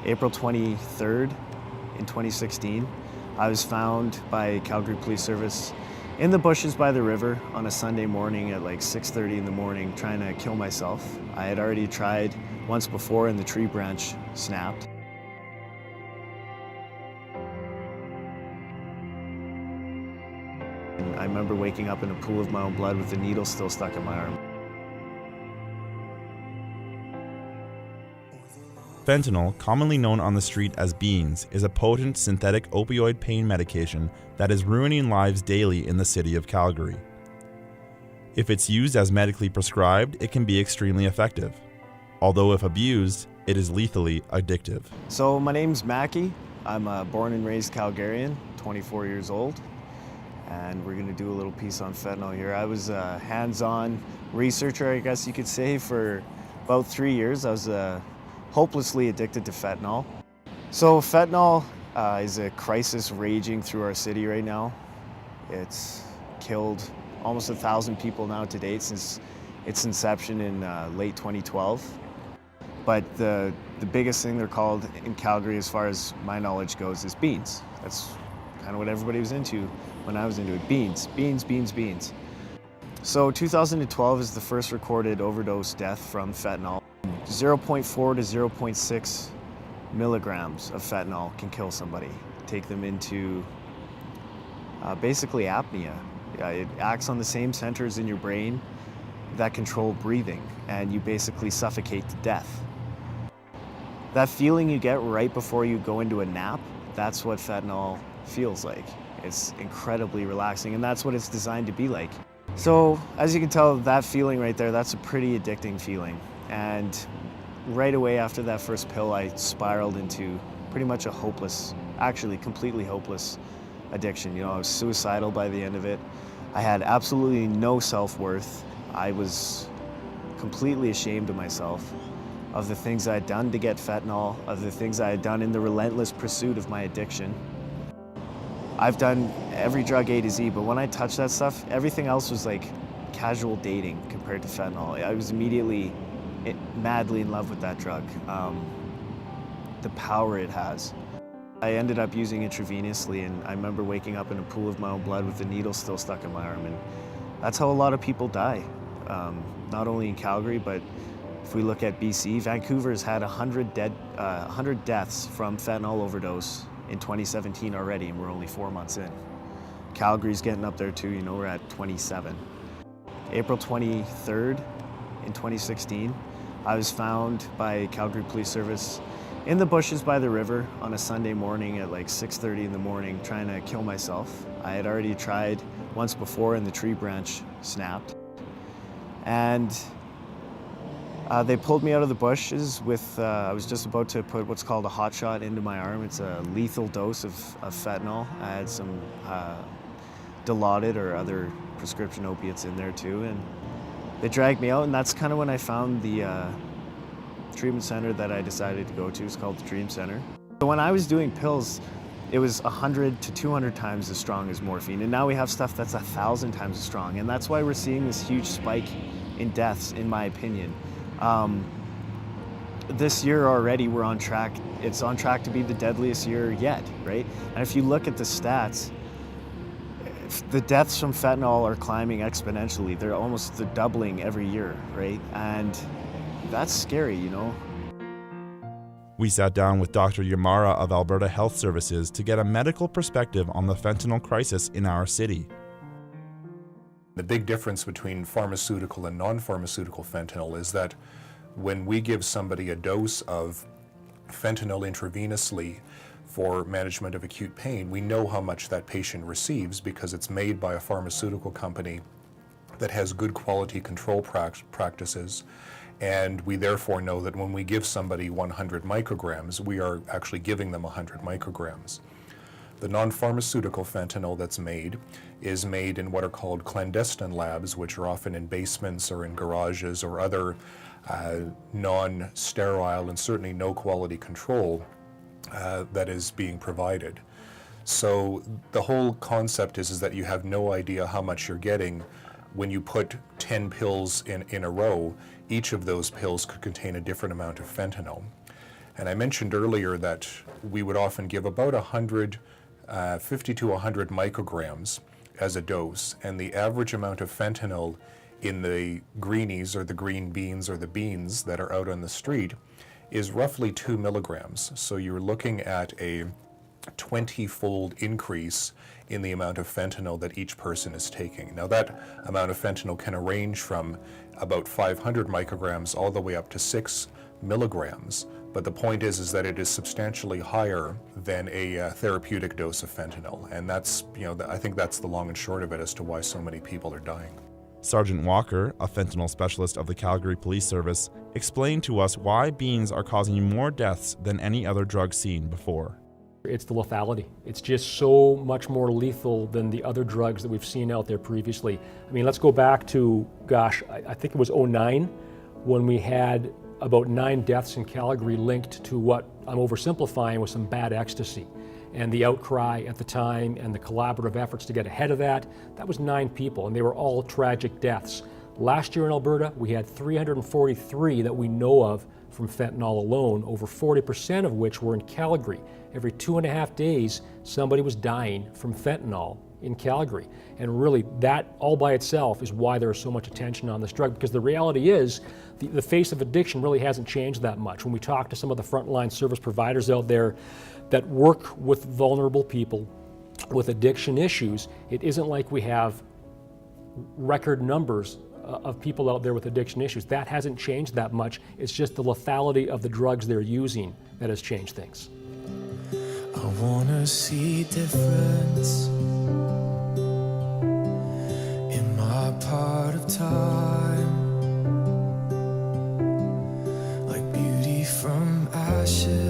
April 23rd in 2016, I was found by Calgary Police Service in the bushes by the river on a Sunday morning at like 6:30 in the morning trying to kill myself. I had already tried once before and the tree branch snapped. And I remember waking up in a pool of my own blood with the needle still stuck in my arm. Fentanyl, commonly known on the street as beans, is a potent synthetic opioid pain medication that is ruining lives daily in the city of Calgary. If it's used as medically prescribed, it can be extremely effective. Although if abused, it is lethally addictive. So my name's Mackie. I'm a born and raised Calgarian, 24 years old, and we're gonna do a little piece on fentanyl here. I was a hands-on researcher, I guess you could say, for about 3 years. I was hopelessly addicted to fentanyl. So fentanyl is a crisis raging through our city right now. It's killed almost 1,000 people now to date since its inception in late 2012. But the biggest thing they're called in Calgary, as far as my knowledge goes, is beans. That's kind of what everybody was into when I was into it. Beans, beans, beans, beans. So 2012 is the first recorded overdose death from fentanyl. 0.4 to 0.6 milligrams of fentanyl can kill somebody, take them into basically apnea. It acts on the same centers in your brain that control breathing, and you basically suffocate to death. That feeling you get right before you go into a nap, that's what fentanyl feels like. It's incredibly relaxing, and that's what it's designed to be like. So as you can tell, that feeling right there, that's a pretty addicting feeling. And right away after that first pill, I spiraled into pretty much a hopeless, actually completely hopeless addiction. You know, I was suicidal by the end of it. I had absolutely no self-worth. I was completely ashamed of myself, of the things I had done to get fentanyl, of the things I had done in the relentless pursuit of my addiction. I've done every drug A to Z, but when I touched that stuff, everything else was like casual dating compared to fentanyl. I was immediately madly in love with that drug, the power it has. I ended up using intravenously, and I remember waking up in a pool of my own blood with the needle still stuck in my arm, and that's how a lot of people die, not only in Calgary, but if we look at BC, Vancouver's had 100 deaths from fentanyl overdose in 2017 already, and we're only 4 months in. Calgary's getting up there too, you know, we're at 27. April 23rd in 2016, I was found by Calgary Police Service in the bushes by the river on a Sunday morning at like 6:30 in the morning trying to kill myself. I had already tried once before and the tree branch snapped. And they pulled me out of the bushes with, I was just about to put what's called a hot shot into my arm. It's a lethal dose of fentanyl. I had some Dilaudid or other prescription opiates in there too. And they dragged me out, and that's kind of when I found the treatment center that I decided to go to. It's called the Dream Center. So when I was doing pills, it was 100 to 200 times as strong as morphine, and now we have stuff that's 1,000 times as strong, and that's why we're seeing this huge spike in deaths, in my opinion. This year already we're on track. It's on track to be the deadliest year yet, right? And if you look at the stats, the deaths from fentanyl are climbing exponentially. They're doubling every year, right? And that's scary, you know? We sat down with Dr. Yamara of Alberta Health Services to get a medical perspective on the fentanyl crisis in our city. The big difference between pharmaceutical and non-pharmaceutical fentanyl is that when we give somebody a dose of fentanyl intravenously for management of acute pain, we know how much that patient receives because it's made by a pharmaceutical company that has good quality control practices, and we therefore know that when we give somebody 100 micrograms, we are actually giving them 100 micrograms. The non-pharmaceutical fentanyl that's made is made in what are called clandestine labs, which are often in basements or in garages or other non-sterile and certainly no quality control that is being provided. So the whole concept is that you have no idea how much you're getting when you put 10 pills in a row. Each of those pills could contain a different amount of fentanyl. And I mentioned earlier that we would often give about 50 to 100 micrograms as a dose, and the average amount of fentanyl in the greenies or the green beans or the beans that are out on the street is roughly 2 milligrams. So you're looking at a 20-fold increase in the amount of fentanyl that each person is taking. Now that amount of fentanyl can range from about 500 micrograms all the way up to 6 milligrams. But the point is that it is substantially higher than a therapeutic dose of fentanyl. And that's, I think that's the long and short of it as to why so many people are dying. Sergeant Walker, a fentanyl specialist of the Calgary Police Service, explained to us why beans are causing more deaths than any other drug seen before. It's the lethality. It's just so much more lethal than the other drugs that we've seen out there previously. I mean, let's go back to, I think it was 2009 when we had about 9 deaths in Calgary linked to what I'm oversimplifying was some bad ecstasy. And the outcry at the time and the collaborative efforts to get ahead of that was 9 people, and they were all tragic deaths. Last year in Alberta, we had 343 that we know of from fentanyl alone, over 40% of which were in Calgary. Every 2.5 days, somebody was dying from fentanyl in Calgary. And really, that all by itself is why there is so much attention on this drug, because the reality is the face of addiction really hasn't changed that much. When we talk to some of the frontline service providers out there that work with vulnerable people with addiction issues, it isn't like we have record numbers of people out there with addiction issues. That hasn't changed that much. It's just the lethality of the drugs they're using that has changed things. I wanna see difference in my part of time, like beauty from ashes.